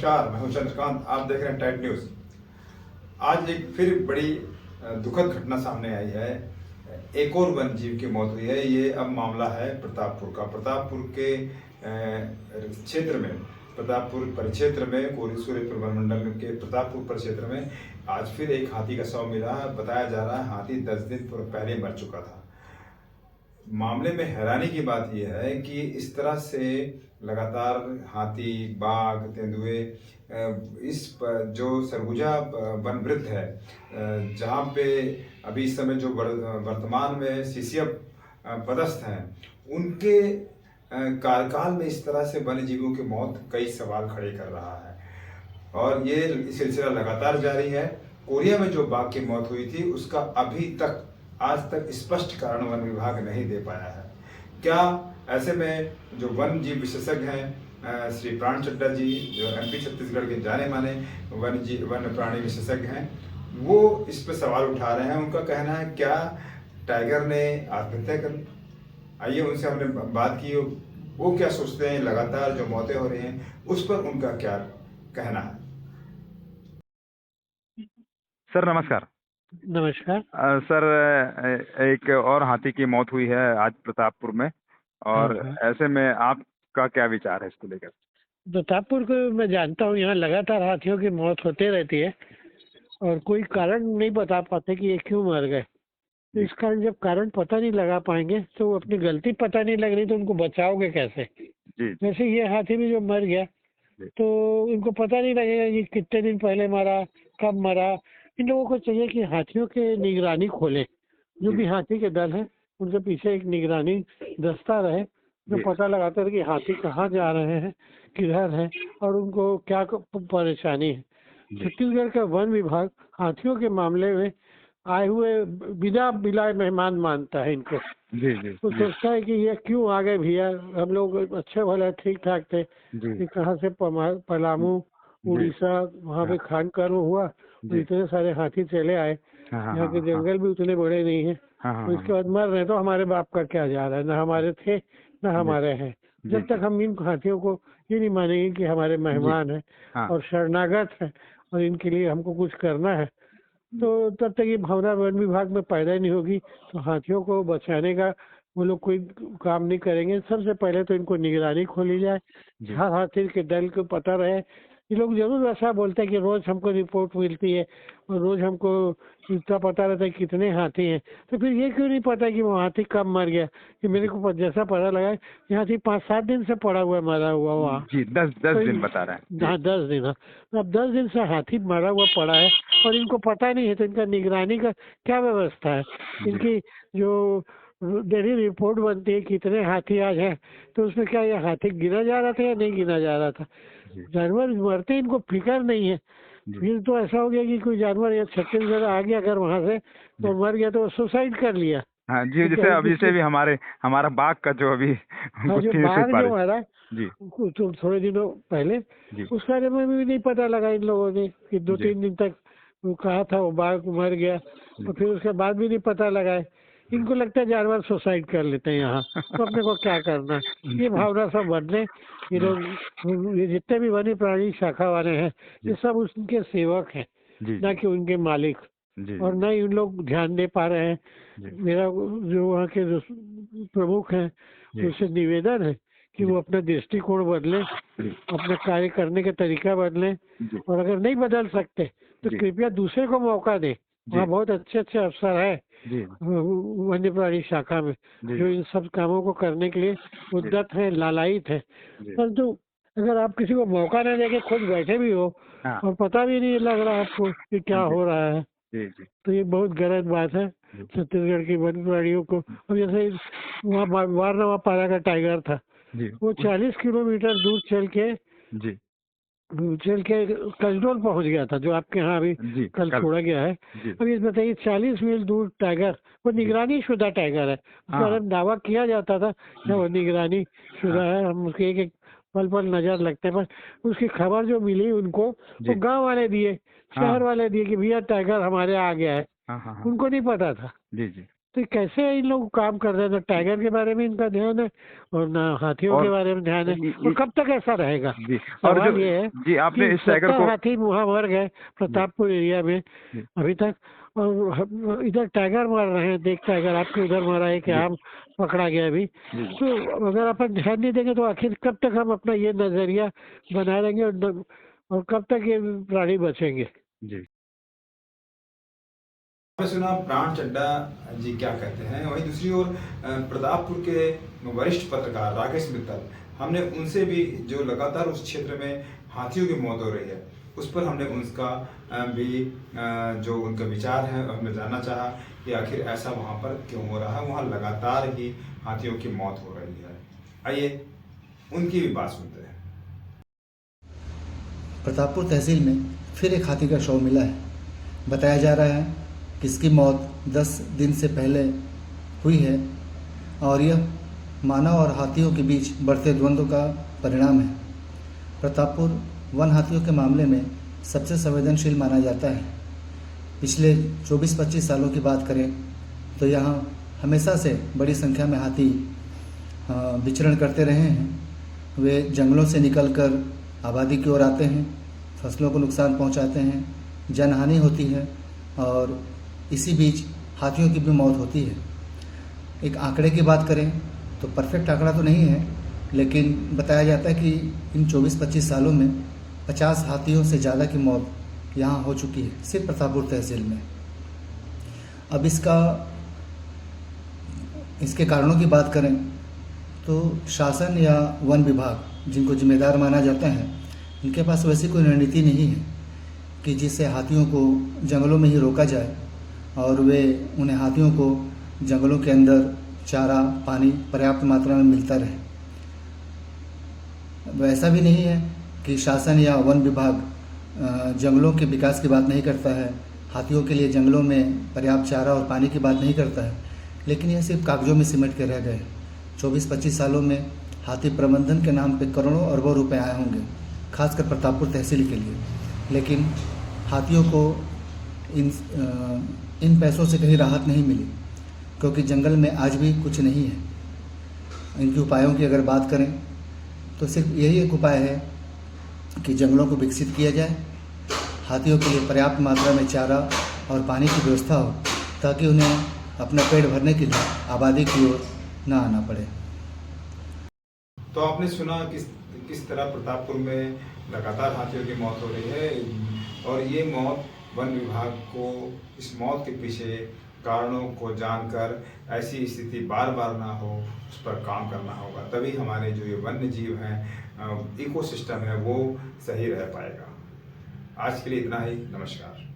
नमस्कार, मैं हूं चंद्रकांत। आप देख रहे हैं टाइट न्यूज। आज एक फिर बड़ी दुखद घटना सामने आई है। एक और वन जीव की मौत हुई है। ये अब मामला है प्रतापपुर का। प्रतापपुर के क्षेत्र में, प्रतापपुर परिक्षेत्र में, कोरी सूर्यपुर वन मंडल के प्रतापपुर परिक्षेत्र में आज फिर एक हाथी का शव मिला। बताया जा रहा है हाथी 10 दिन पहले मर चुका था। मामले में हैरानी की बात यह है कि इस तरह से लगातार हाथी, बाघ, तेंदुए जो सरगुजा वन वृत्त है, जहाँ पे अभी इस समय जो वर्तमान में सीसीएफ पदस्थ हैं, उनके कार्यकाल में इस तरह से वन्य जीवों की मौत कई सवाल खड़े कर रहा है और ये सिलसिला लगातार जारी है। कोरिया में जो बाघ की मौत हुई थी उसका अभी तक आज तक स्पष्ट कारण वन विभाग नहीं दे पाया है। क्या ऐसे में जो वन जीव विशेषज्ञ हैं, श्री प्राण चड्डा जी, जो एमपी छत्तीसगढ़ के जाने माने वन प्राणी विशेषज्ञ हैं, वो इस पर सवाल उठा रहे हैं। उनका कहना है क्या टाइगर ने आत्महत्या कर ली? आइए उनसे हमने बात की, वो क्या सोचते हैं। लगातार जो मौतें हो रही हैं उस पर उनका क्या कहना है। सर नमस्कार। नमस्कार। सर, एक और हाथी की मौत हुई है आज प्रतापपुर में, और हाँ। ऐसे में आपका क्या विचार है इसको लेकर? प्रतापपुर को मैं जानता हूँ, यहाँ लगातार हाथियों की मौत होते रहती है और कोई कारण नहीं बता पाते कि ये क्यों मर गए। तो इस कारण जब कारण पता नहीं लगा पाएंगे तो अपनी गलती पता नहीं लग रही तो उनको बचाओगे कैसे? जी। जैसे ये हाथी भी जो मर गया तो इनको पता नहीं लगेगा कि कितने दिन पहले मरा, कब मरा। इन लोगों को चाहिए कि हाथियों के निगरानी खोले, जो भी हाथी के दल है उनके पीछे एक निगरानी दस्ता रहे जो पता लगाता है कि हाथी कहाँ जा रहे हैं, किधर है और उनको क्या परेशानी है। छत्तीसगढ़ का वन विभाग हाथियों के मामले में आए हुए बिना बिलाए मेहमान मानता है इनको। जी जी। तो सोचता है कि ये क्यों आ गए भैया, हम लोग अच्छे भले ठीक ठाक थे। ये कहाँ से पलामू, उड़ीसा, वहाँ पे खान कर्म हुआ तो इतने सारे हाथी चले आए। यहाँ के जंगल भी उतने बड़े नहीं है। तो इसके बाद मर रहे तो हमारे बाप का क्या जा रहा है? ना हमारे थे ना हमारे हैं। जब तक हम इन हाथियों को ये नहीं मानेंगे कि हमारे मेहमान हैं और शरणागत हैं और इनके लिए हमको कुछ करना है, तो तब तक ये भावना वन विभाग में पैदा नहीं होगी। तो हाथियों को बचाने का वो लोग कोई काम नहीं करेंगे। सबसे पहले तो इनको निगरानी खोली जाए, हर हाथी के दल को पता रहे। ये लोग जरूर ऐसा बोलते हैं कि रोज हमको रिपोर्ट मिलती है और रोज हमको इतना पता रहता है कितने हाथी हैं, तो फिर ये क्यों नहीं पता कि वो हाथी कब मर गया? कि मेरे को जैसा पता लगा ये हाथी 5-7 दिन से पड़ा हुआ मरा हुआ वहाँ। जी, 10 दिन बता रहे हैं। हाँ, 10 दिन। अब 10 दिन से हाथी मरा हुआ पड़ा है और इनको पता नहीं है, तो इनका निगरानी का क्या व्यवस्था है? इनकी जो डेली रिपोर्ट बनती है कितने हाथी आज हैं, तो उसमें क्या ये हाथी गिना जा रहा था या नहीं गिना जा रहा था? जानवर मरते इनको फिक्र नहीं है। फिर तो ऐसा हो गया कि कोई जानवर या छत्तीसगढ़ आ गया अगर वहां से तो मर गया तो सुसाइड कर लिया। हाँ जी, जैसे अभी से भी हमारा बाघ का जो अभी जो बाघ जो मरा जी तो थोड़े दिनों पहले उस बारे में भी नहीं पता लगा इन लोगों ने कि 2-3 दिन तक वो कहा था वो बाघ मर गया और फिर उसके बाद भी नहीं पता लगा। इनको लगता है जानवर सुसाइड कर लेते हैं यहाँ, तो अपने को क्या करना है? ये भावना सब बदले। ये लोग ये जितने भी वन्य प्राणी शाखा वाले हैं ये सब उनके सेवक हैं, ना कि उनके मालिक। और न ही उन लोग ध्यान दे पा रहे हैं। मेरा जो वहाँ के प्रमुख हैं उनसे निवेदन है कि वो अपना दृष्टिकोण बदले, अपना कार्य करने का तरीका बदले, और अगर नहीं बदल सकते तो कृपया दूसरे को मौका दे। वहाँ बहुत अच्छे अफसर है वन्य प्राणी शाखा में जो इन सब कामों को करने के लिए उद्यत है, लालायित है। परंतु अगर आप किसी को मौका न देके खुद बैठे भी हो और पता भी नहीं लग रहा आपको कि क्या हो रहा है, तो ये बहुत गलत बात है छत्तीसगढ़ की वन्य प्राणियों को। अब जैसे वहाँ वारनवा पारा का टाइगर था, वो 40 किलोमीटर दूर चल के कसडोल पहुंच गया था, जो आपके यहाँ अभी कल छोड़ा गया है। अब ये बताइए 40 मील दूर टाइगर, वो निगरानी शुदा टाइगर है। उसके बारे में दावा किया जाता था कि वो निगरानी शुदा है, हम उसके एक एक पल पल नजर लगते हैं। पर उसकी खबर जो मिली उनको वो गांव वाले दिए, शहर वाले दिए कि भैया टाइगर हमारे आ गया है। उनको नहीं पता था। तो कैसे इन लोग काम कर रहे हैं? ना टाइगर के बारे में इनका ध्यान है और ना हाथियों और के बारे में ध्यान है। और कब तक ऐसा रहेगा? जी, और सवाल जो ये है जी आपने कि इस टाइगर 70 को हाथी वहाँ मर गए प्रतापपुर एरिया में जी अभी तक, और इधर टाइगर मर रहे हैं। देख टाइगर आपके उधर मरा है कि जी आम पकड़ा गया अभी। जी तो अगर अपन ध्यान नहीं देंगे तो आखिर कब तक हम अपना ये नजरिया बनाए रहेंगे और कब तक ये प्राणी बचेंगे? जी आपने सुना प्राण चड्डा जी क्या कहते हैं। वहीं दूसरी ओर प्रतापपुर के वरिष्ठ पत्रकार राकेश मित्तल, हमने उनसे भी जो लगातार उस क्षेत्र में हाथियों की मौत हो रही है उस पर हमने उनका भी जो उनका विचार है हमने जानना चाहा कि आखिर ऐसा वहाँ पर क्यों हो रहा है, वहाँ लगातार ही हाथियों की मौत हो रही है। आइए उनकी भी बात सुनते हैं। प्रतापपुर तहसील में फिर एक हाथी का शव मिला है। बताया जा रहा है कि इसकी मौत 10 दिन से पहले हुई है और यह मानव और हाथियों के बीच बढ़ते द्वंद्व का परिणाम है। प्रतापपुर वन हाथियों के मामले में सबसे संवेदनशील माना जाता है। पिछले 24-25 सालों की बात करें तो यहाँ हमेशा से बड़ी संख्या में हाथी विचरण करते रहे हैं। वे जंगलों से निकलकर आबादी की ओर आते हैं, फसलों को नुकसान पहुंचाते हैं, जनहानि होती है और इसी बीच हाथियों की भी मौत होती है। एक आंकड़े की बात करें तो परफेक्ट आंकड़ा तो नहीं है, लेकिन बताया जाता है कि इन 24-25 सालों में 50 हाथियों से ज़्यादा की मौत यहाँ हो चुकी है सिर्फ प्रतापपुर तहसील में। अब इसके कारणों की बात करें तो शासन या वन विभाग जिनको जिम्मेदार माना जाता है, इनके पास वैसी कोई रणनीति नहीं है कि जिससे हाथियों को जंगलों में ही रोका जाए और उन्हें हाथियों को जंगलों के अंदर चारा पानी पर्याप्त मात्रा में मिलता रहे। वैसा भी नहीं है कि शासन या वन विभाग जंगलों के विकास की बात नहीं करता है, हाथियों के लिए जंगलों में पर्याप्त चारा और पानी की बात नहीं करता है, लेकिन यह सिर्फ कागजों में सिमट के रह गए। 24-25 सालों में हाथी प्रबंधन के नाम पे करोड़ों अरबों रुपए आए होंगे, खासकर प्रतापपुर तहसील के लिए, लेकिन हाथियों को इन पैसों से कहीं राहत नहीं मिली, क्योंकि जंगल में आज भी कुछ नहीं है। इनके उपायों की अगर बात करें तो सिर्फ यही एक उपाय है कि जंगलों को विकसित किया जाए, हाथियों के लिए पर्याप्त मात्रा में चारा और पानी की व्यवस्था हो, ताकि उन्हें अपना पेट भरने के लिए आबादी की ओर न आना पड़े। तो आपने सुना किस तरह प्रतापपुर में लगातार हाथियों की मौत हो रही है और ये मौत वन विभाग को इस मौत के पीछे कारणों को जानकर ऐसी स्थिति बार बार ना हो उस पर काम करना होगा, तभी हमारे जो ये वन्य जीव हैं इकोसिस्टम है वो सही रह पाएगा। आज के लिए इतना ही। नमस्कार।